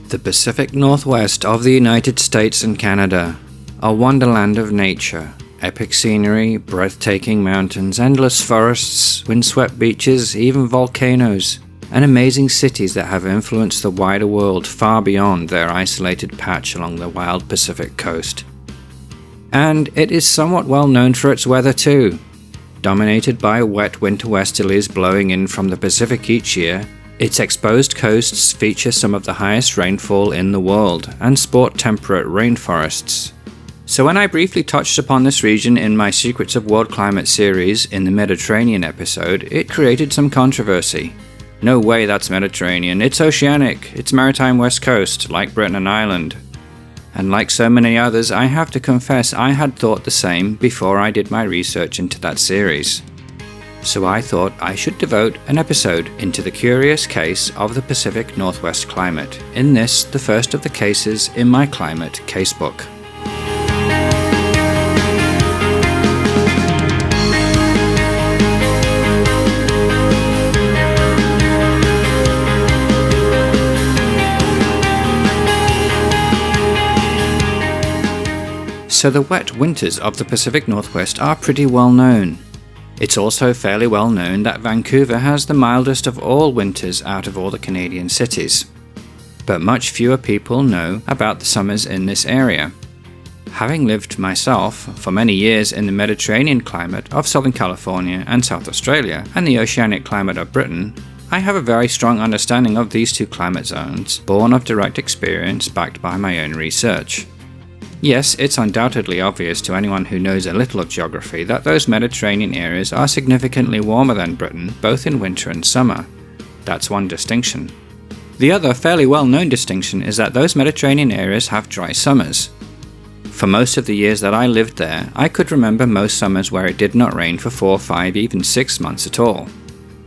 The Pacific Northwest of the United States and Canada, a wonderland of nature, epic scenery, breathtaking mountains, endless forests, windswept beaches, even volcanoes, and amazing cities that have influenced the wider world far beyond their isolated patch along the wild Pacific coast. And it is somewhat well known for its weather too. Dominated by wet winter westerlies blowing in from the Pacific each year, its exposed coasts feature some of the highest rainfall in the world and sport temperate rainforests. So when I briefly touched upon this region in my Secrets of World Climate series in the Mediterranean episode, it created some controversy. No way that's Mediterranean, it's oceanic, it's maritime west coast, like Britain and Ireland. And like so many others, I have to confess I had thought the same before I did my research into that series. So I thought I should devote an episode into the curious case of the Pacific Northwest climate, in this, the first of the cases in my climate casebook. So the wet winters of the Pacific Northwest are pretty well known. It's also fairly well known that Vancouver has the mildest of all winters out of all the Canadian cities. But much fewer people know about the summers in this area. Having lived myself for many years in the Mediterranean climate of Southern California and South Australia and the oceanic climate of Britain, I have a very strong understanding of these two climate zones, born of direct experience backed by my own research. Yes, it's undoubtedly obvious to anyone who knows a little of geography that those Mediterranean areas are significantly warmer than Britain, both in winter and summer. That's one distinction. The other fairly well-known distinction is that those Mediterranean areas have dry summers. For most of the years that I lived there, I could remember most summers where it did not rain for 4, 5, even 6 months at all.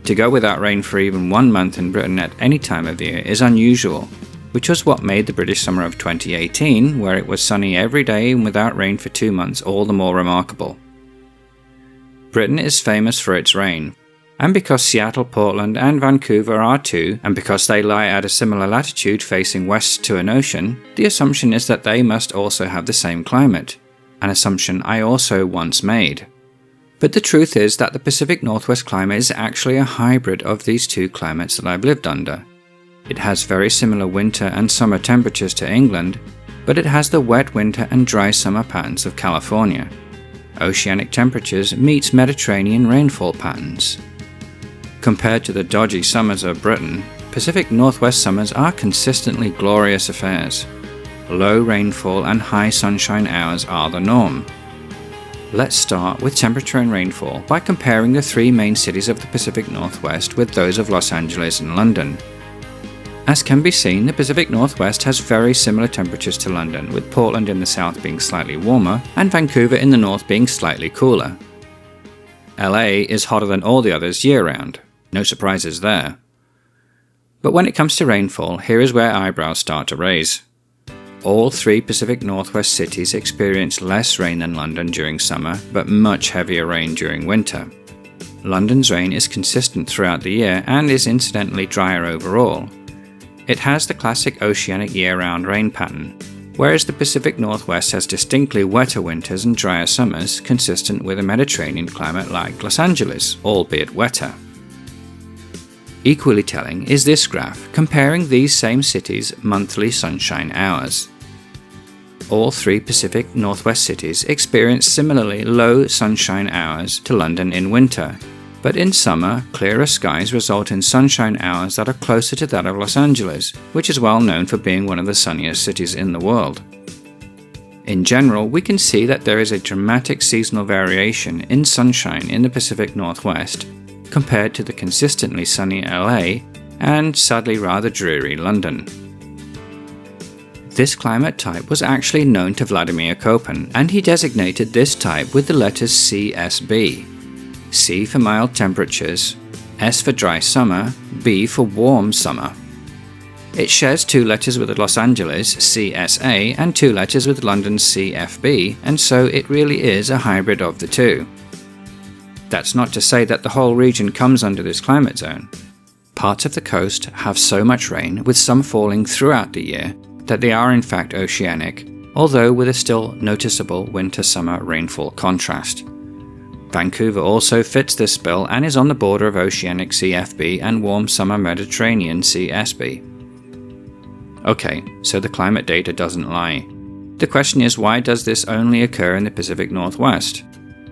To go without rain for even 1 month in Britain at any time of year is unusual, which was what made the British summer of 2018, where it was sunny every day and without rain for 2 months, all the more remarkable. Britain is famous for its rain, and because Seattle, Portland and Vancouver are too, and because they lie at a similar latitude facing west to an ocean, the assumption is that they must also have the same climate, an assumption I also once made. But the truth is that the Pacific Northwest climate is actually a hybrid of these two climates that I've lived under. It has very similar winter and summer temperatures to England, but it has the wet winter and dry summer patterns of California. Oceanic temperatures meet Mediterranean rainfall patterns. Compared to the dodgy summers of Britain, Pacific Northwest summers are consistently glorious affairs. Low rainfall and high sunshine hours are the norm. Let's start with temperature and rainfall by comparing the three main cities of the Pacific Northwest with those of Los Angeles and London. As can be seen, the Pacific Northwest has very similar temperatures to London, with Portland in the south being slightly warmer and Vancouver in the north being slightly cooler. LA is hotter than all the others year-round. No surprises there. But when it comes to rainfall, here is where eyebrows start to raise. All three Pacific Northwest cities experience less rain than London during summer, but much heavier rain during winter. London's rain is consistent throughout the year and is incidentally drier overall. It has the classic oceanic year-round rain pattern, whereas the Pacific Northwest has distinctly wetter winters and drier summers consistent with a Mediterranean climate like Los Angeles, albeit wetter. Equally telling is this graph comparing these same cities' monthly sunshine hours. All three Pacific Northwest cities experience similarly low sunshine hours to London in winter, but in summer, clearer skies result in sunshine hours that are closer to that of Los Angeles, which is well known for being one of the sunniest cities in the world. In general, we can see that there is a dramatic seasonal variation in sunshine in the Pacific Northwest compared to the consistently sunny LA and sadly rather dreary London. This climate type was actually known to Vladimir Köppen, and he designated this type with the letters CSB. C for mild temperatures, S for dry summer, B for warm summer. It shares 2 letters with Los Angeles, CSA, and 2 letters with London's CFB, and so it really is a hybrid of the two. That's not to say that the whole region comes under this climate zone. parts of the coast have so much rain, with some falling throughout the year, that they are in fact oceanic, although with a still noticeable winter-summer rainfall contrast. Vancouver also fits this bill and is on the border of oceanic CFB and warm summer Mediterranean CSB. Okay, so the climate data doesn't lie. The question is, why does this only occur in the Pacific Northwest?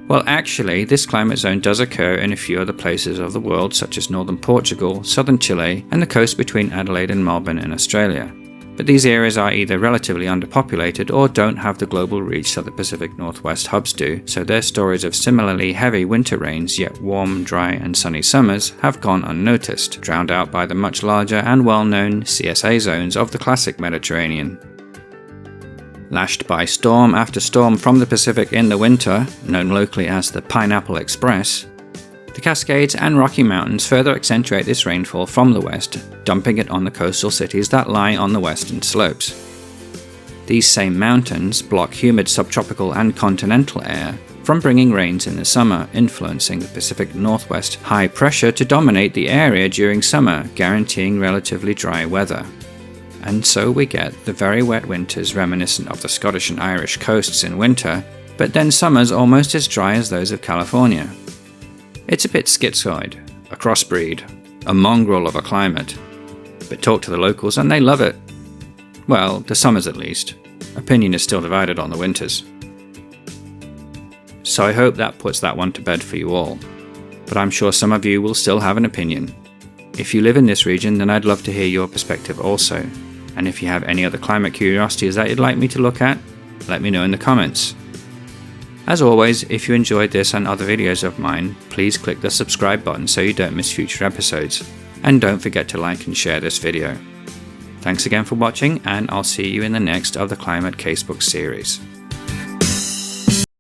Well, actually, this climate zone does occur in a few other places of the world, such as northern Portugal, southern Chile, and the coast between Adelaide and Melbourne in Australia. But these areas are either relatively underpopulated or don't have the global reach that the Pacific Northwest hubs do, so their stories of similarly heavy winter rains yet warm, dry and sunny summers have gone unnoticed, drowned out by the much larger and well-known CSA zones of the classic Mediterranean. Lashed by storm after storm from the Pacific in the winter, known locally as the Pineapple Express, the Cascades and Rocky Mountains further accentuate this rainfall from the west, dumping it on the coastal cities that lie on the western slopes. These same mountains block humid subtropical and continental air from bringing rains in the summer, influencing the Pacific Northwest high pressure to dominate the area during summer, guaranteeing relatively dry weather. And so we get the very wet winters reminiscent of the Scottish and Irish coasts in winter, but then summers almost as dry as those of California. It's a bit schizoid, a crossbreed, a mongrel of a climate. But talk to the locals and they love it. Well, the summers at least. Opinion is still divided on the winters. So I hope that puts that one to bed for you all. But I'm sure some of you will still have an opinion. If you live in this region, then I'd love to hear your perspective also. And if you have any other climate curiosities that you'd like me to look at, let me know in the comments. As always, if you enjoyed this and other videos of mine, please click the subscribe button so you don't miss future episodes. And don't forget to like and share this video. Thanks again for watching, and I'll see you in the next of the Climate Casebook series.